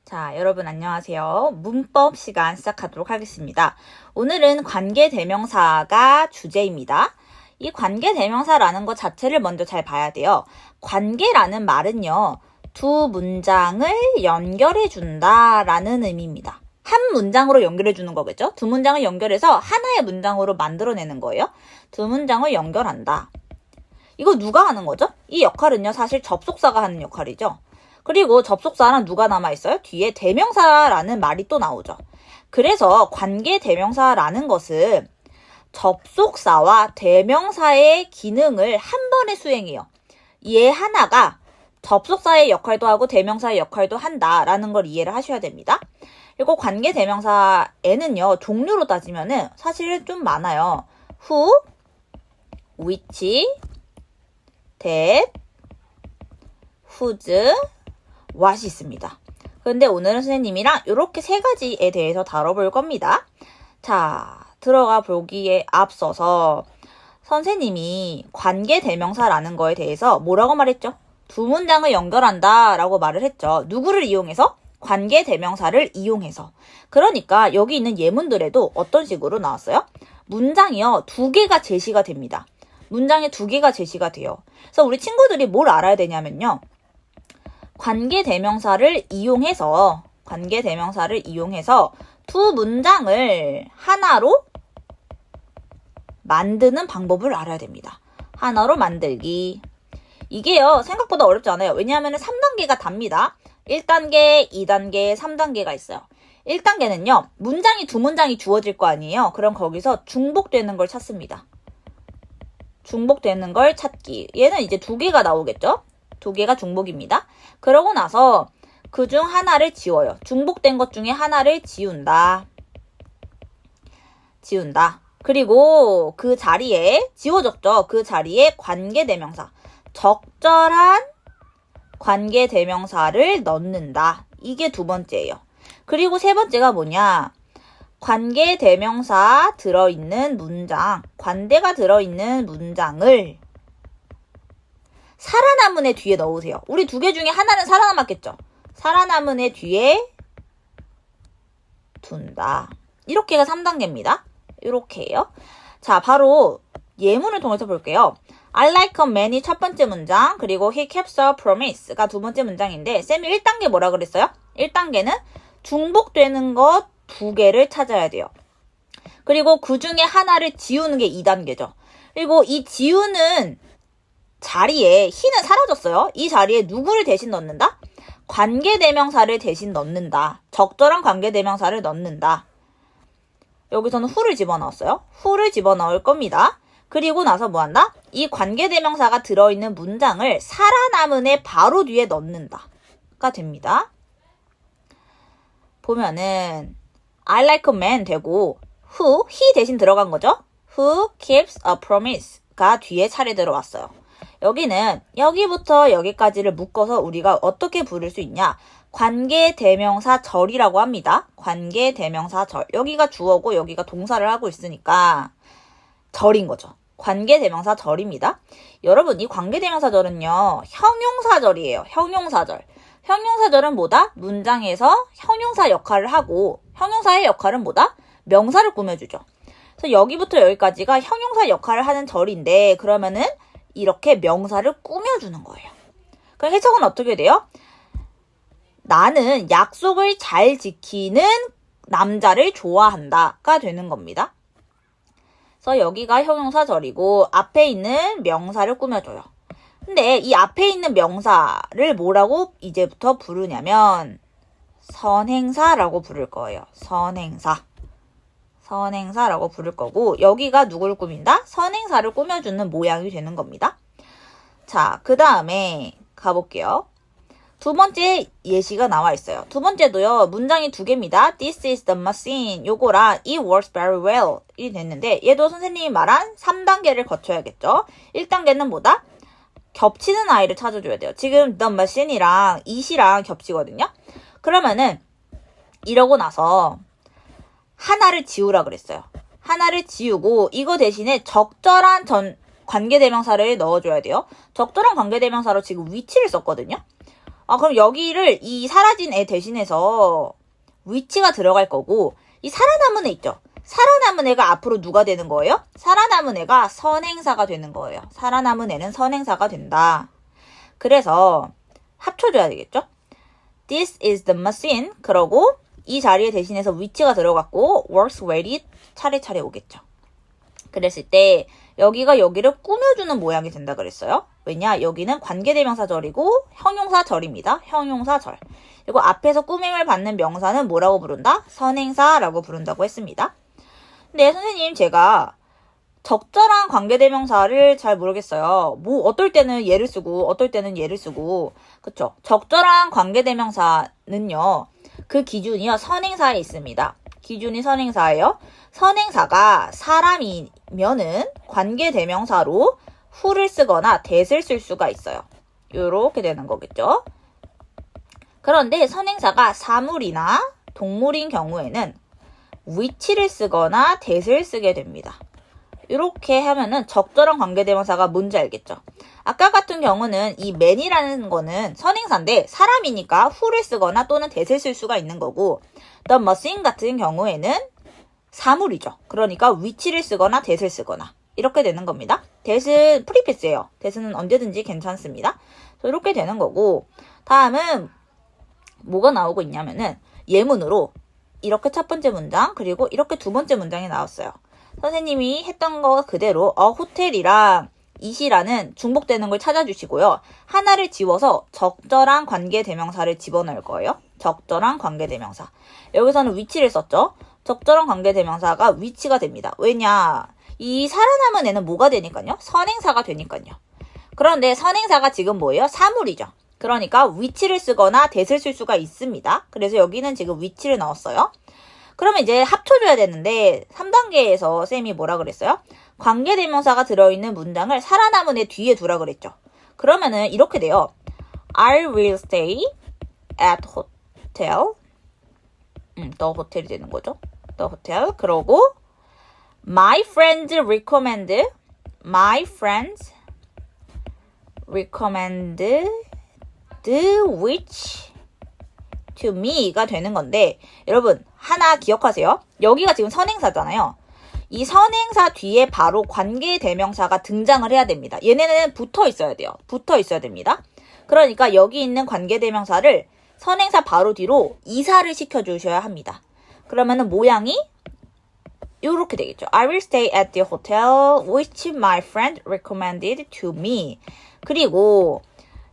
자, 여러분 안녕하세요. 문법 시간 시작하도록 하겠습니다. 오늘은 관계대명사가 주제입니다. 이 관계대명사라는 것 자체를 먼저 잘 봐야 돼요. 관계라는 말은요, 두 문장을 연결해 준다라는 의미입니다. 한 문장으로 연결해 주는 거겠죠? 두 문장을 연결해서 하나의 문장으로 만들어내는 거예요. 두 문장을 연결한다. 이거 누가 하는 거죠? 이 역할은요, 사실 접속사가 하는 역할이죠. 그리고 접속사는 누가 남아있어요? 뒤에 대명사라는 말이 또 나오죠. 그래서 관계대명사라는 것은 접속사와 대명사의 기능을 한 번에 수행해요. 얘 하나가 접속사의 역할도 하고 대명사의 역할도 한다라는 걸 이해를 하셔야 됩니다. 그리고 관계대명사에는요, 종류로 따지면은 사실 좀 많아요. who, which, that, whose, what이 있습니다. 그런데 오늘은 선생님이랑 이렇게 세 가지에 대해서 다뤄볼 겁니다. 자, 들어가 보기에 앞서서 선생님이 관계대명사라는 거에 대해서 뭐라고 말했죠? 두 문장을 연결한다 라고 말을 했죠. 누구를 이용해서? 관계대명사를 이용해서. 그러니까 여기 있는 예문들에도 어떤 식으로 나왔어요? 문장이요, 두 개가 제시가 됩니다. 문장에 두 개가 제시가 돼요. 그래서 우리 친구들이 뭘 알아야 되냐면요, 관계대명사를 이용해서 두 문장을 하나로 만드는 방법을 알아야 됩니다. 하나로 만들기. 이게요, 생각보다 어렵지 않아요. 왜냐하면 3단계가 답니다. 1단계, 2단계, 3단계가 있어요. 1단계는요, 문장이 두 문장이 주어질 거 아니에요. 그럼 거기서 중복되는 걸 찾습니다. 중복되는 걸 찾기. 얘는 이제 두 개가 나오겠죠? 두 개가 중복입니다. 그러고 나서 그중 하나를 지워요. 중복된 것 중에 하나를 지운다. 그리고 그 자리에, 지워졌죠? 그 자리에 관계대명사, 적절한 관계대명사를 넣는다. 이게 두 번째예요. 그리고 세 번째가 뭐냐? 관계대명사 들어있는 문장, 관대가 들어있는 문장을 살아남은 애 뒤에 넣으세요. 우리 두 개 중에 하나는 살아남았겠죠? 살아남은 애 뒤에 둔다. 이렇게가 3단계입니다. 이렇게요. 자, 바로 예문을 통해서 볼게요. I like a man이 첫 번째 문장, 그리고 he keeps a promise가 두 번째 문장인데, 쌤이 1단계 뭐라 그랬어요? 1단계는 중복되는 것 두 개를 찾아야 돼요. 그리고 그 중에 하나를 지우는 게 2단계죠. 그리고 이 지우는 자리에 he는 사라졌어요. 이 자리에 누구를 대신 넣는다? 관계대명사를 대신 넣는다. 적절한 관계대명사를 넣는다. 여기서는 who를 집어넣었어요. who를 집어넣을 겁니다. 그리고 나서 뭐 한다? 이 관계대명사가 들어있는 문장을 살아남은 애 바로 뒤에 넣는다가 됩니다. 보면은 I like a man 되고 who, he 대신 들어간 거죠. Who keeps a promise가 뒤에 차례대로 왔어요. 여기는 여기부터 여기까지를 묶어서 우리가 어떻게 부를 수 있냐? 관계대명사절이라고 합니다. 관계대명사절. 여기가 주어고 여기가 동사를 하고 있으니까 절인 거죠. 관계대명사절입니다. 여러분, 이 관계대명사절은요, 형용사절이에요. 형용사절. 형용사절은 뭐다? 문장에서 형용사 역할을 하고, 형용사의 역할은 뭐다? 명사를 꾸며주죠. 그래서 여기부터 여기까지가 형용사 역할을 하는 절인데, 그러면은 이렇게 명사를 꾸며주는 거예요. 그럼 해석은 어떻게 돼요? 나는 약속을 잘 지키는 남자를 좋아한다가 되는 겁니다. 그래서 여기가 형용사절이고 앞에 있는 명사를 꾸며줘요. 근데 이 앞에 있는 명사를 뭐라고 이제부터 부르냐면 선행사라고 부를 거예요. 선행사라고 부를 거고, 여기가 누구를 꾸민다? 선행사를 꾸며주는 모양이 되는 겁니다. 자, 그 다음에 가볼게요. 두 번째 예시가 나와 있어요. 두 번째도요, 문장이 두 개입니다. This is the machine. 요거랑 it works very well 이 됐는데, 얘도 선생님이 말한 3단계를 거쳐야겠죠. 1단계는 뭐다? 겹치는 아이를 찾아줘야 돼요. 지금 the machine이랑 it이랑 겹치거든요. 그러면은 이러고 나서 하나를 지우라 그랬어요. 하나를 지우고 이거 대신에 적절한 관계대명사를 넣어줘야 돼요. 적절한 관계대명사로 지금 which를 썼거든요. 그럼 여기를 이 사라진 애 대신해서 which가 들어갈 거고 이 살아남은 애 있죠? 살아남은 애가 앞으로 누가 되는 거예요? 살아남은 애가 선행사가 되는 거예요. 살아남은 애는 선행사가 된다. 그래서 합쳐줘야 되겠죠? This is the machine. 그러고 이 자리에 대신해서 which가 들어갔고 works well이 차례차례 오겠죠. 그랬을 때 여기가 여기를 꾸며주는 모양이 된다 그랬어요. 왜냐? 여기는 관계대명사절이고 형용사절입니다. 형용사절. 그리고 앞에서 꾸밈을 받는 명사는 뭐라고 부른다? 선행사라고 부른다고 했습니다. 근데 선생님 제가 적절한 관계대명사를 잘 모르겠어요. 어떨 때는 얘를 쓰고 어떨 때는 얘를 쓰고 그쵸? 적절한 관계대명사는요. 그 기준이요. 선행사에 있습니다. 기준이 선행사예요. 선행사가 사람이면은 관계대명사로 who를 쓰거나 that을 쓸 수가 있어요. 요렇게 되는 거겠죠. 그런데 선행사가 사물이나 동물인 경우에는 which를 쓰거나 that을 쓰게 됩니다. 이렇게 하면은 적절한 관계대명사가 뭔지 알겠죠? 아까 같은 경우는 이 man이라는 거는 선행사인데 사람이니까 who를 쓰거나 또는 that을 쓸 수가 있는 거고 the machine 같은 경우에는 사물이죠. 그러니까 which를 쓰거나 that을 쓰거나 이렇게 되는 겁니다. that은 프리피스예요. that은 언제든지 괜찮습니다. 이렇게 되는 거고 다음은 뭐가 나오고 있냐면은 예문으로 이렇게 첫 번째 문장 그리고 이렇게 두 번째 문장이 나왔어요. 선생님이 했던 거 그대로 호텔이랑 it이라는 중복되는 걸 찾아주시고요. 하나를 지워서 적절한 관계대명사를 집어넣을 거예요. 적절한 관계대명사. 여기서는 which를 썼죠. 적절한 관계대명사가 which가 됩니다. 왜냐? 이 살아남은 애는 뭐가 되니까요? 선행사가 되니까요. 그런데 선행사가 지금 뭐예요? 사물이죠. 그러니까 which를 쓰거나 that을 쓸 수가 있습니다. 그래서 여기는 지금 which를 넣었어요. 그러면 이제 합쳐줘야 되는데 3단계에서 쌤이 뭐라 그랬어요? 관계대명사가 들어있는 문장을 살아남은 애 뒤에 두라 그랬죠. 그러면은 이렇게 돼요. I will stay at hotel. the hotel이 되는 거죠. the hotel. 그러고 my friends recommend which to me가 되는 건데 여러분 하나 기억하세요. 여기가 지금 선행사잖아요. 이 선행사 뒤에 바로 관계대명사가 등장을 해야 됩니다. 얘네는 붙어 있어야 돼요. 붙어 있어야 됩니다. 그러니까 여기 있는 관계대명사를 선행사 바로 뒤로 이사를 시켜주셔야 합니다. 그러면은 모양이 요렇게 되겠죠. I will stay at the hotel which my friend recommended to me. 그리고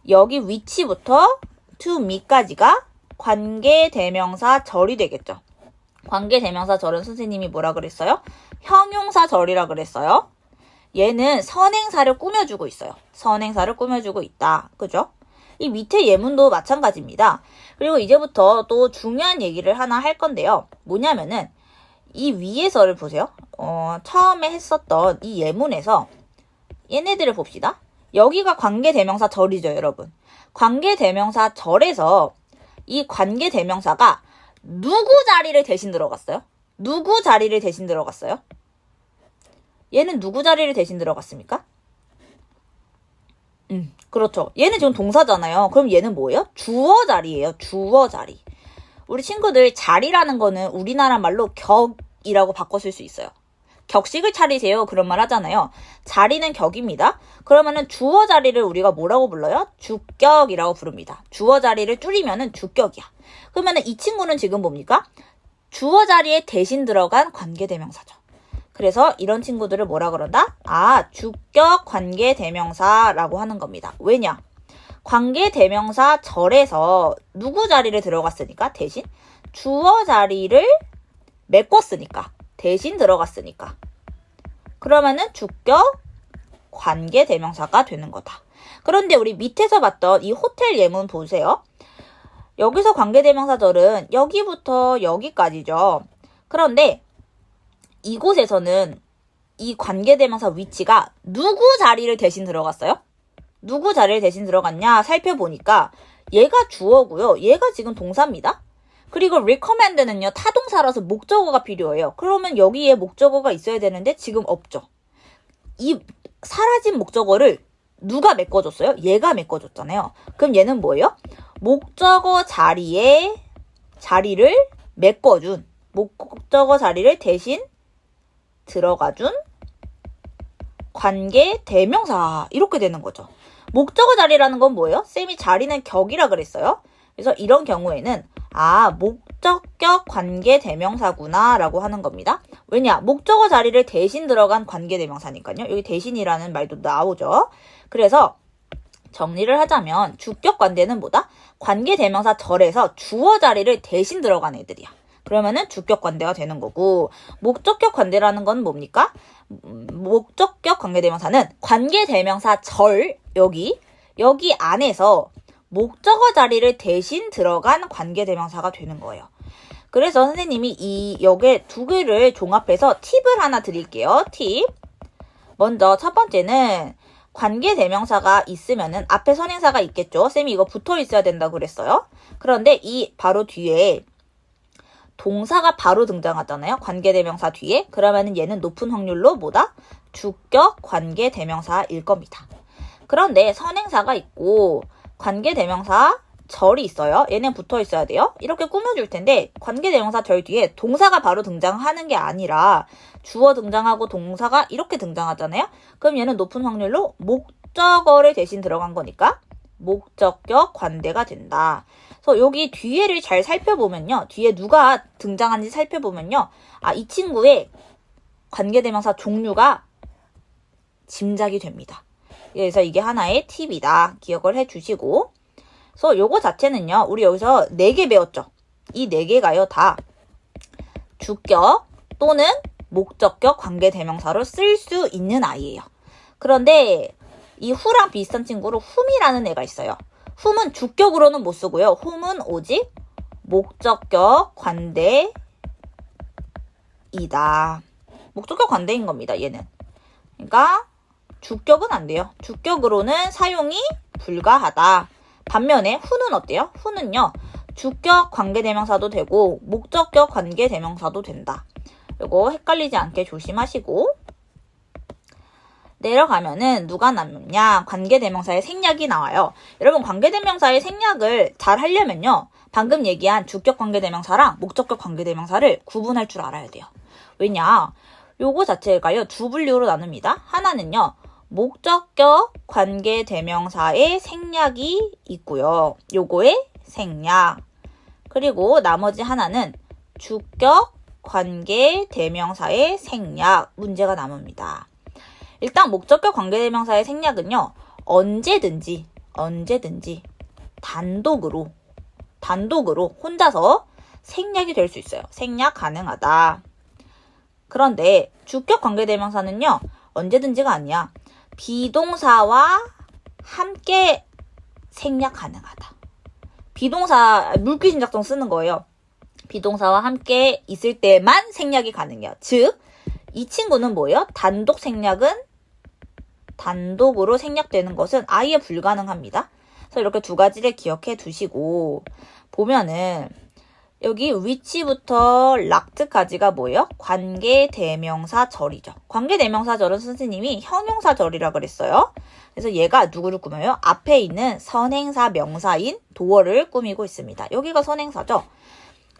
여기 which부터 to me까지가 관계대명사절이 되겠죠. 관계대명사절은 선생님이 뭐라 그랬어요? 형용사절이라 그랬어요. 얘는 선행사를 꾸며주고 있어요. 선행사를 꾸며주고 있다. 그죠? 이 밑에 예문도 마찬가지입니다. 그리고 이제부터 또 중요한 얘기를 하나 할 건데요. 뭐냐면은 이 위에서를 보세요. 처음에 했었던 이 예문에서 얘네들을 봅시다. 여기가 관계대명사절이죠, 여러분. 관계대명사절에서 이 관계대명사가 누구 자리를 대신 들어갔어요? 누구 자리를 대신 들어갔어요? 얘는 누구 자리를 대신 들어갔습니까? 그렇죠. 얘는 지금 동사잖아요. 그럼 얘는 뭐예요? 주어 자리예요. 주어 자리. 우리 친구들 자리라는 거는 우리나라 말로 격이라고 바꿔 쓸 수 있어요. 격식을 차리세요. 그런 말 하잖아요. 자리는 격입니다. 그러면은 주어 자리를 우리가 뭐라고 불러요? 주격이라고 부릅니다. 주어 자리를 줄이면은 주격이야. 그러면은 이 친구는 지금 뭡니까? 주어 자리에 대신 들어간 관계대명사죠. 그래서 이런 친구들을 뭐라 그런다? 주격 관계대명사라고 하는 겁니다. 왜냐? 관계대명사 절에서 누구 자리를 들어갔으니까? 대신 주어 자리를 메꿨으니까. 대신 들어갔으니까. 그러면은 주격 관계대명사가 되는 거다. 그런데 우리 밑에서 봤던 이 호텔 예문 보세요. 여기서 관계대명사절은 여기부터 여기까지죠. 그런데 이곳에서는 이 관계대명사 위치가 누구 자리를 대신 들어갔어요? 누구 자리를 대신 들어갔냐 살펴보니까 얘가 주어고요. 얘가 지금 동사입니다. 그리고 recommend는요. 타동사라서 목적어가 필요해요. 그러면 여기에 목적어가 있어야 되는데 지금 없죠. 이 사라진 목적어를 누가 메꿔줬어요? 얘가 메꿔줬잖아요. 그럼 얘는 뭐예요? 목적어 자리를 메꿔준, 목적어 자리를 대신 들어가준 관계 대명사 이렇게 되는 거죠. 목적어 자리라는 건 뭐예요? 쌤이 자리는 격이라 그랬어요. 그래서 이런 경우에는 목적격 관계 대명사구나 라고 하는 겁니다. 왜냐? 목적어 자리를 대신 들어간 관계 대명사니까요. 여기 대신이라는 말도 나오죠. 그래서 정리를 하자면 주격 관대는 뭐다? 관계 대명사 절에서 주어 자리를 대신 들어간 애들이야. 그러면은 주격 관대가 되는 거고, 목적격 관대라는 건 뭡니까? 목적격 관계 대명사는 관계 대명사 절 여기 안에서 목적어 자리를 대신 들어간 관계 대명사가 되는 거예요. 그래서 선생님이 여기에 두 개를 종합해서 팁을 하나 드릴게요. 팁. 먼저 첫 번째는 관계 대명사가 있으면은 앞에 선행사가 있겠죠. 쌤이 이거 붙어 있어야 된다고 그랬어요. 그런데 이 바로 뒤에 동사가 바로 등장하잖아요. 관계 대명사 뒤에. 그러면은 얘는 높은 확률로 뭐다? 주격 관계 대명사일 겁니다. 그런데 선행사가 있고 관계 대명사 절이 있어요. 얘는 붙어 있어야 돼요. 이렇게 꾸며줄 텐데 관계 대명사 절 뒤에 동사가 바로 등장하는 게 아니라 주어 등장하고 동사가 이렇게 등장하잖아요. 그럼 얘는 높은 확률로 목적어를 대신 들어간 거니까 목적격 관대가 된다. 그래서 여기 뒤에를 잘 살펴보면요. 뒤에 누가 등장하는지 살펴보면요. 이 친구의 관계 대명사 종류가 짐작이 됩니다. 그래서 이게 하나의 팁이다. 기억을 해주시고. 그래서 요거 자체는요. 우리 여기서 4개 배웠죠. 이 4개가요. 다 주격 또는 목적격 관계 대명사로 쓸 수 있는 아이예요. 그런데 이 who랑 비슷한 친구로 whom이라는 애가 있어요. whom은 주격으로는 못 쓰고요. whom은 오직 목적격 관대이다. 목적격 관대인 겁니다. 얘는. 그러니까 주격은 안 돼요. 주격으로는 사용이 불가하다. 반면에 who는 어때요? who는요. 주격 관계대명사도 되고 목적격 관계대명사도 된다. 이거 헷갈리지 않게 조심하시고 내려가면은 누가 남냐? 관계대명사의 생략이 나와요. 여러분 관계대명사의 생략을 잘 하려면요. 방금 얘기한 주격 관계대명사랑 목적격 관계대명사를 구분할 줄 알아야 돼요. 왜냐? 요거 자체가요. 두 분류로 나눕니다. 하나는요. 목적격 관계대명사의 생략이 있고요. 요거의 생략. 그리고 나머지 하나는 주격 관계대명사의 생략 문제가 남습니다. 일단 목적격 관계대명사의 생략은요. 언제든지 단독으로 혼자서 생략이 될 수 있어요. 생략 가능하다. 그런데 주격 관계대명사는요. 언제든지가 아니야. 비동사와 함께 생략 가능하다. 비동사 물귀신작성 쓰는 거예요. 비동사와 함께 있을 때만 생략이 가능해요. 즉, 이 친구는 뭐예요? 단독 생략은 단독으로 생략되는 것은 아예 불가능합니다. 그래서 이렇게 두 가지를 기억해 두시고 보면은 여기 위치부터 락트까지가 뭐예요? 관계대명사절이죠. 관계대명사절은 선생님이 형용사절이라 그랬어요. 그래서 얘가 누구를 꾸며요? 앞에 있는 선행사 명사인 도어를 꾸미고 있습니다. 여기가 선행사죠.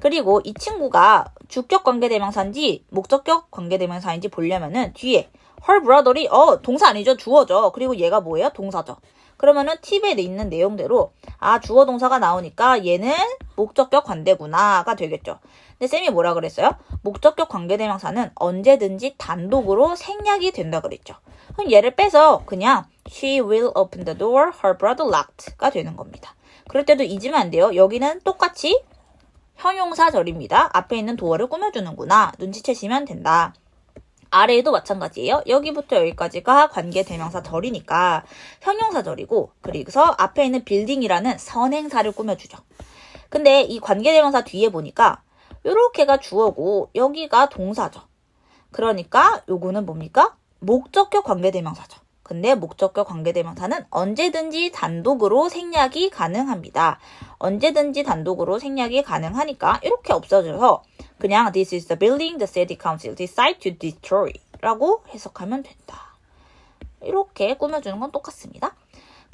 그리고 이 친구가 주격 관계대명사인지 목적격 관계대명사인지 보려면은 뒤에 her brother이 동사 아니죠? 주어죠. 그리고 얘가 뭐예요? 동사죠. 그러면은 팁에 있는 내용대로 주어 동사가 나오니까 얘는 목적격 관대구나가 되겠죠. 근데 쌤이 뭐라 그랬어요? 목적격 관계대명사는 언제든지 단독으로 생략이 된다 그랬죠. 그럼 얘를 빼서 그냥 she will open the door, her brother locked가 되는 겁니다. 그럴 때도 잊으면 안 돼요. 여기는 똑같이 형용사절입니다. 앞에 있는 도어를 꾸며주는구나. 눈치채시면 된다. 아래에도 마찬가지예요. 여기부터 여기까지가 관계대명사절이니까 형용사절이고 그래서 앞에 있는 빌딩이라는 선행사를 꾸며주죠. 근데 이 관계대명사 뒤에 보니까 요렇게가 주어고 여기가 동사죠. 그러니까 요거는 뭡니까? 목적격 관계대명사죠. 근데 목적격 관계대명사는 언제든지 단독으로 생략이 가능합니다. 언제든지 단독으로 생략이 가능하니까 이렇게 없어져서 그냥 This is the building the city council decide to destroy 라고 해석하면 된다. 이렇게 꾸며주는 건 똑같습니다.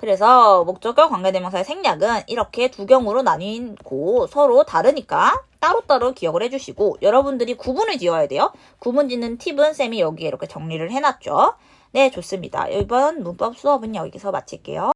그래서 목적격 관계대명사의 생략은 이렇게 두 경우로 나뉘고 서로 다르니까 따로따로 기억을 해주시고 여러분들이 구분을 지어야 돼요. 구분 짓는 팁은 쌤이 여기에 이렇게 정리를 해놨죠. 네, 좋습니다. 이번 문법 수업은 여기서 마칠게요.